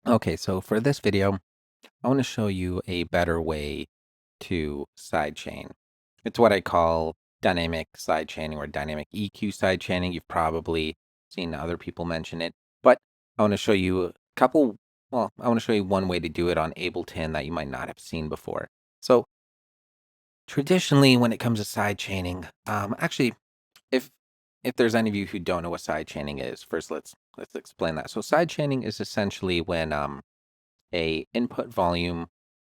Okay, so for this video, I want to show you a better way to sidechain. It's what I call dynamic sidechaining or dynamic EQ sidechaining. You've probably seen other people mention it, but I want to show you a couple, I want to show you one way to do it on Ableton that you might not have seen before. So traditionally, when it comes to sidechaining, actually, if if there's any of you who don't know what sidechaining is, first let's explain that. So sidechaining is essentially when a input volume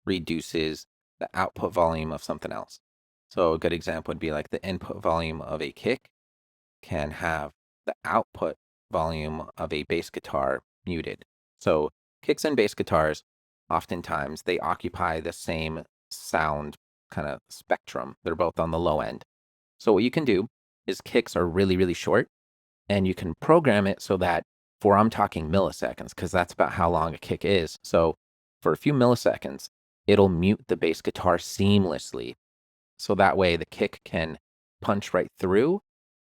reduces the output volume of something else. So a good example would be like the input volume of a kick can have the output volume of a bass guitar muted. So kicks and bass guitars, oftentimes they occupy the same sound kind of spectrum. They're both on the low end. So what you can do is kicks are really, really short, and you can program it so that I'm talking milliseconds, because that's about how long a kick is. So for a few milliseconds, it'll mute the bass guitar seamlessly. So that way the kick can punch right through.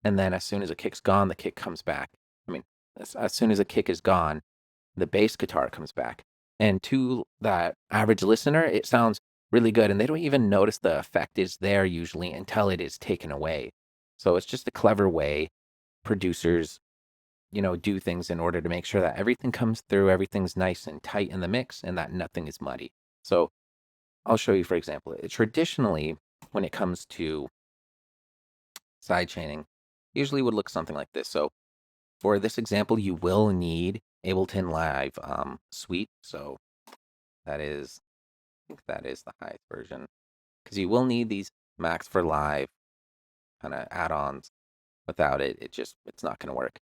And then as soon as the kick's gone, the kick comes back. I mean, as soon as the kick is gone, the bass guitar comes back. And to that average listener, it sounds really good. And they don't even notice the effect is there usually until it is taken away. So it's just a clever way producers do things in order to make sure that everything comes through, everything's nice and tight in the mix, and that nothing is muddy. So I'll show you, for example, traditionally, when it comes to side chaining, usually would look something like this. So for this example, you will need Ableton Live Suite. So that is, I think that is the highest version, because you will need these Max for Live kind of add-ons. Without it, it's not going to work.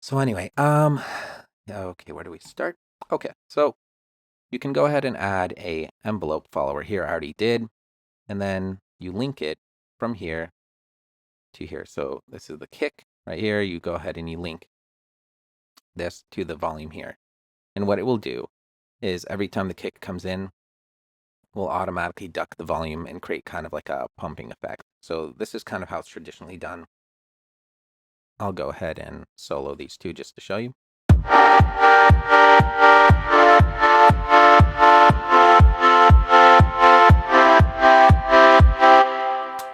So anyway, okay, where do we start? Okay, so you can go ahead and add a envelope follower here. I already did, and then you link it from here to here. So this is the kick right here. You go ahead and you link this to the volume here. And what it will do is every time the kick comes in, will automatically duck the volume and create kind of like a pumping effect. So this is kind of how it's traditionally done. I'll go ahead and solo these two just to show you.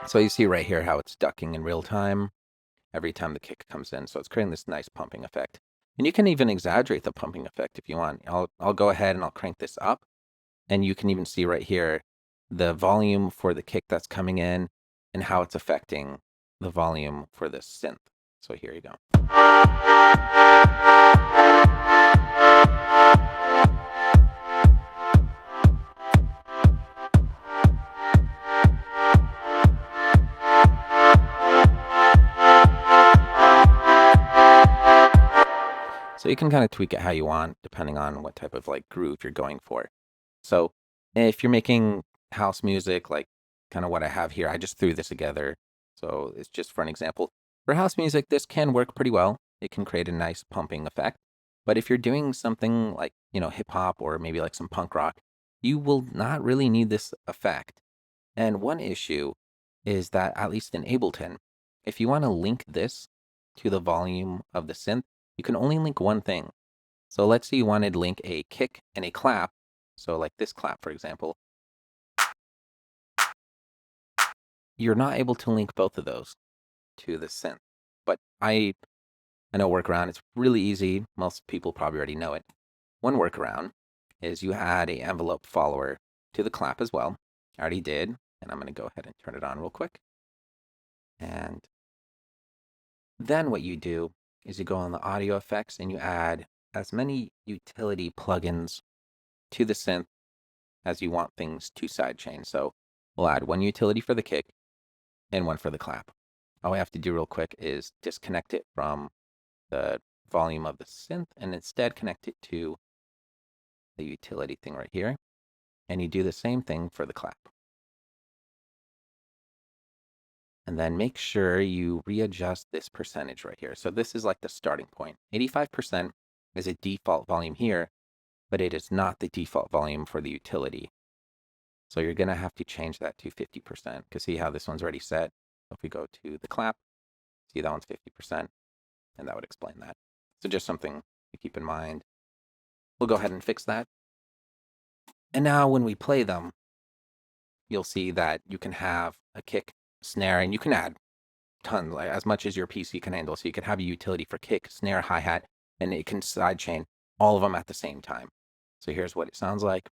So you see right here how it's ducking in real time every time the kick comes in. So it's creating this nice pumping effect. And you can even exaggerate the pumping effect if you want. I'll go ahead and I'll crank this up. And you can even see right here the volume for the kick that's coming in and how it's affecting the volume for this synth. So here you go. So you can kind of tweak it how you want, depending on what type of like groove you're going for. So if you're making house music, like kind of what I have here, I just threw this together. So it's just for an example. For house music, this can work pretty well. It can create a nice pumping effect. But if you're doing something like, hip hop or maybe like some punk rock, you will not really need this effect. And one issue is that, at least in Ableton, if you want to link this to the volume of the synth, you can only link one thing. So let's say you wanted to link a kick and a clap. So like this clap, for example. You're not able to link both of those to the synth. But I know a workaround. It's really easy. Most people probably already know it. One workaround is you add a envelope follower to the clap as well. I already did, and I'm going to go ahead and turn it on real quick. And then what you do is you go on the audio effects and you add as many utility plugins to the synth as you want things to sidechain. So we'll add one utility for the kick and one for the clap. All we have to do real quick is disconnect it from the volume of the synth and instead connect it to the utility thing right here. And you do the same thing for the clap. And then make sure you readjust this percentage right here. So this is like the starting point. 85% is a default volume here, but it is not the default volume for the utility. So you're going to have to change that to 50%, because see how this one's already set. If we go to the clap, see that one's 50%, and that would explain that. So just something to keep in mind we'll go ahead and fix that. And now when we play them, you'll see that you can have a kick, snare, and you can add tons, like as much as your PC can handle. So you can have a utility for kick, snare, hi-hat, and it can sidechain all of them at the same time. So here's what it sounds like.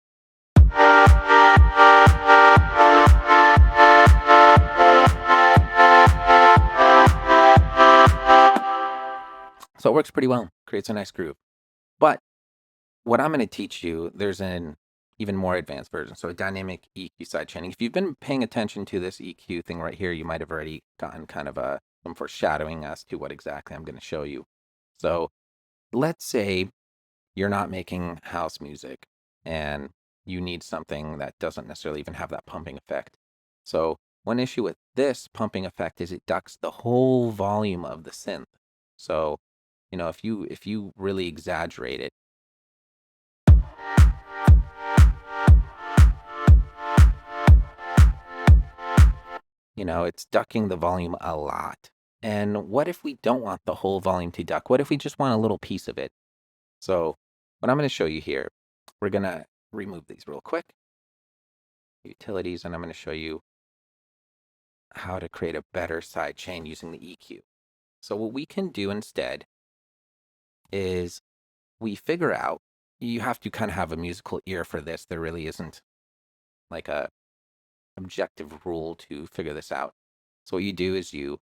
So it works pretty well, creates a nice groove. But what I'm going to teach you, there's an even more advanced version. So a dynamic EQ sidechaining. If you've been paying attention to this EQ thing right here, you might have already gotten kind of some foreshadowing as to what exactly I'm going to show you. So let's say you're not making house music and you need something that doesn't necessarily even have that pumping effect. So one issue with this pumping effect is it ducks the whole volume of the synth. So, you know, if you really exaggerate it, you know, it's ducking the volume a lot. And what if we don't want the whole volume to duck? What if we just want a little piece of it? So what I'm going to show you here, we're going to remove these real quick. Utilities, and I'm going to show you how to create a better sidechain using the EQ. So what we can do instead is we figure out, you have to kind of have a musical ear for this. There really isn't like a objective rule to figure this out. So what you do is you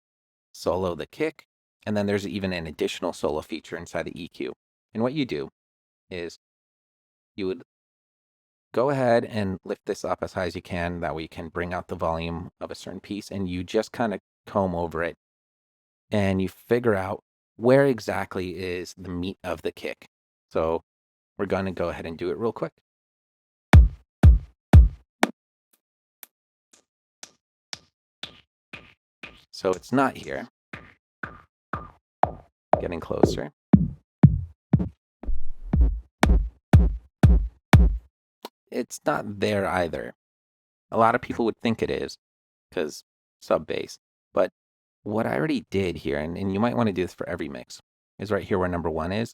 solo the kick, and then there's even an additional solo feature inside the EQ. And what you do is you would go ahead and lift this up as high as you can. That way you can bring out the volume of a certain piece, and you just kind of comb over it and you figure out where exactly is the meat of the kick. So we're going to go ahead and do it real quick. So it's not here. Getting closer. It's not there either. A lot of people would think it is because sub bass. But what I already did here, and you might want to do this for every mix, is right here where number 1 is.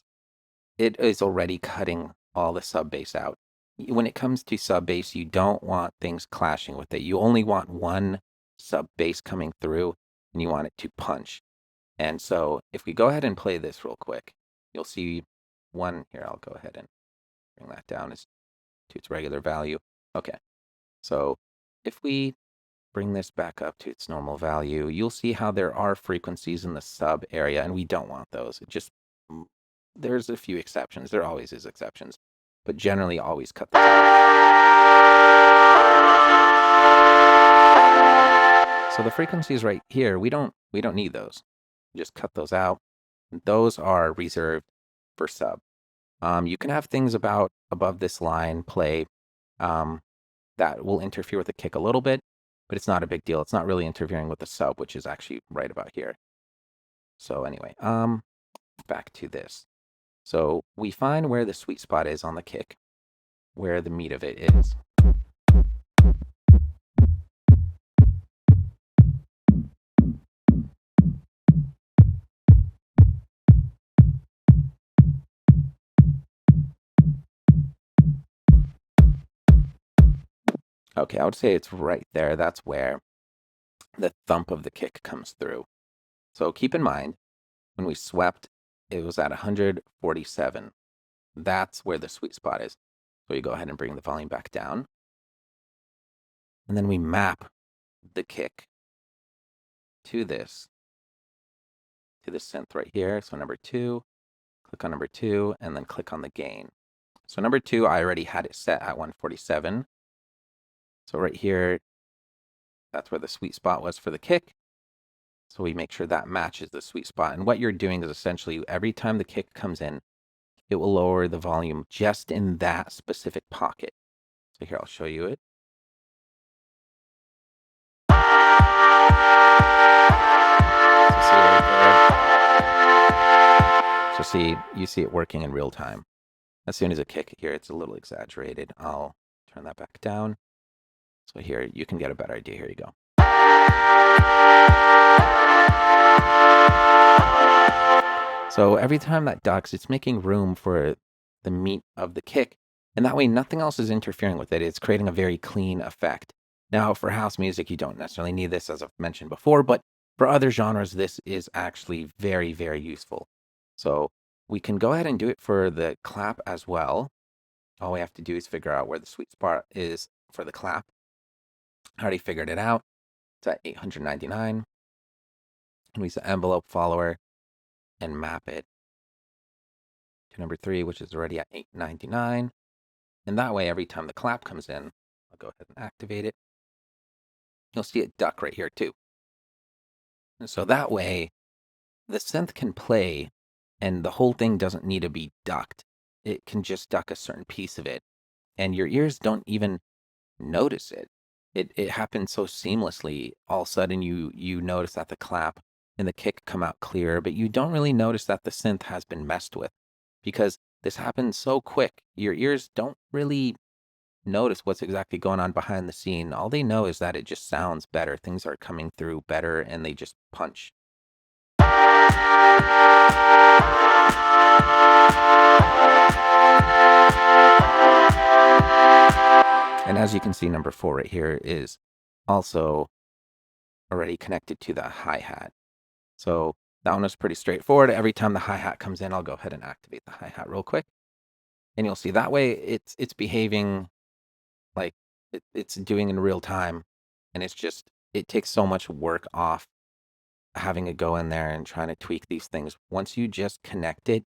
It is already cutting all the sub bass out. When it comes to sub bass, you don't want things clashing with it. You only want one sub bass coming through, and you want it to punch. And so if we go ahead and play this real quick, you'll see one here. I'll go ahead and bring that down to its regular value. Okay. So if we bring this back up to its normal value, you'll see how there are frequencies in the sub area, and we don't want those. It just, there's a few exceptions. There always is exceptions, but generally always cut them out. So the frequencies right here, we don't need those. Just cut those out. Those are reserved for sub. You can have things about above this line play that will interfere with the kick a little bit, but it's not a big deal. It's not really interfering with the sub, which is actually right about here. So anyway, back to this. So we find where the sweet spot is on the kick, where the meat of it is. Okay, I would say it's right there. That's where the thump of the kick comes through. So keep in mind, when we swept, it was at 147. That's where the sweet spot is. So you go ahead and bring the volume back down. And then we map the kick to this synth right here. So number 2, click on number 2, and then click on the gain. So number 2, I already had it set at 147. So right here, that's where the sweet spot was for the kick. So we make sure that matches the sweet spot. And what you're doing is essentially every time the kick comes in, it will lower the volume just in that specific pocket. So here, I'll show you it. So see, you see it working in real time. As soon as a kick here, it's a little exaggerated. I'll turn that back down. So here, you can get a better idea. Here you go. So every time that ducks, it's making room for the meat of the kick. And that way, nothing else is interfering with it. It's creating a very clean effect. Now, for house music, you don't necessarily need this, as I've mentioned before, but for other genres, this is actually very, very useful. So we can go ahead and do it for the clap as well. All we have to do is figure out where the sweet spot is for the clap. I already figured it out. It's at 899. And we use the envelope follower and map it to number 3, which is already at 899. And that way, every time the clap comes in, I'll go ahead and activate it. You'll see it duck right here too. And so that way, the synth can play and the whole thing doesn't need to be ducked. It can just duck a certain piece of it. And your ears don't even notice it. It happens so seamlessly. All of a sudden you notice that the clap and the kick come out clear, but you don't really notice that the synth has been messed with because this happens so quick. Your ears don't really notice what's exactly going on behind the scene. All they know is that it just sounds better. Things are coming through better and they just punch. And as you can see, number 4 right here is also already connected to the hi-hat. So that one is pretty straightforward. Every time the hi-hat comes in, I'll go ahead and activate the hi-hat real quick. And you'll see that way it's behaving like it's doing in real time. And it takes so much work off having to go in there and trying to tweak these things. Once you just connect it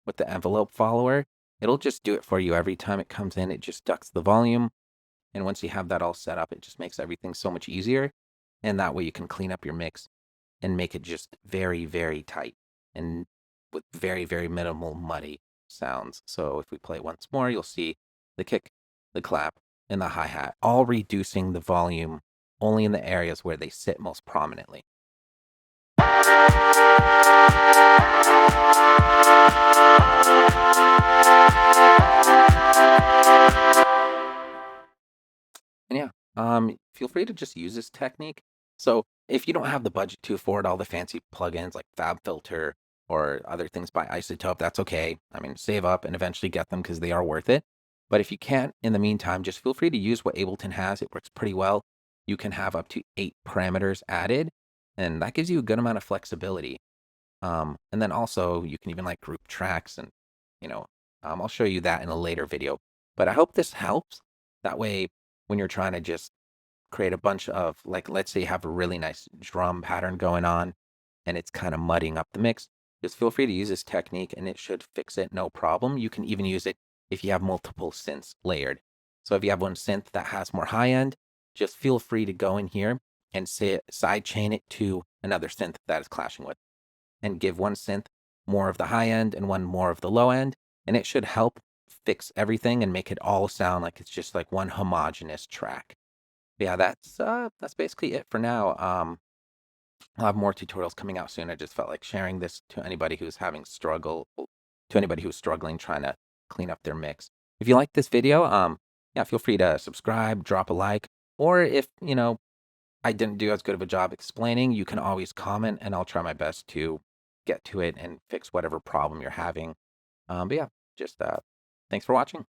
with the envelope follower, it'll just do it for you every time it comes in. It just ducks the volume. And once you have that all set up, it just makes everything so much easier. And that way you can clean up your mix and make it just very, very tight and with very, very minimal muddy sounds. So if we play once more, you'll see the kick, the clap, and the hi-hat, all reducing the volume only in the areas where they sit most prominently. And yeah, feel free to just use this technique. So if you don't have the budget to afford all the fancy plugins like FabFilter or other things by Isotope, that's okay. I mean, save up and eventually get them because they are worth it. But if you can't, in the meantime, just feel free to use what Ableton has. It works pretty well. You can have up to 8 parameters added, and that gives you a good amount of flexibility. And then also you can even like group tracks and, I'll show you that in a later video. But I hope this helps. That way, when you're trying to just create a bunch of, like, let's say you have a really nice drum pattern going on and it's kind of muddying up the mix, just feel free to use this technique and it should fix it no problem. You can even use it if you have multiple synths layered. So if you have one synth that has more high end, just feel free to go in here and side chain it to another synth that is clashing with, and give one synth more of the high end and one more of the low end, and it should help fix everything and make it all sound like it's just like one homogeneous track. But yeah, that's basically it for now. I'll have more tutorials coming out soon. I just felt like sharing this to anybody who's struggling trying to clean up their mix. If you like this video, yeah, feel free to subscribe, drop a like, or if, I didn't do as good of a job explaining, you can always comment and I'll try my best to get to it and fix whatever problem you're having. But yeah, just thanks for watching.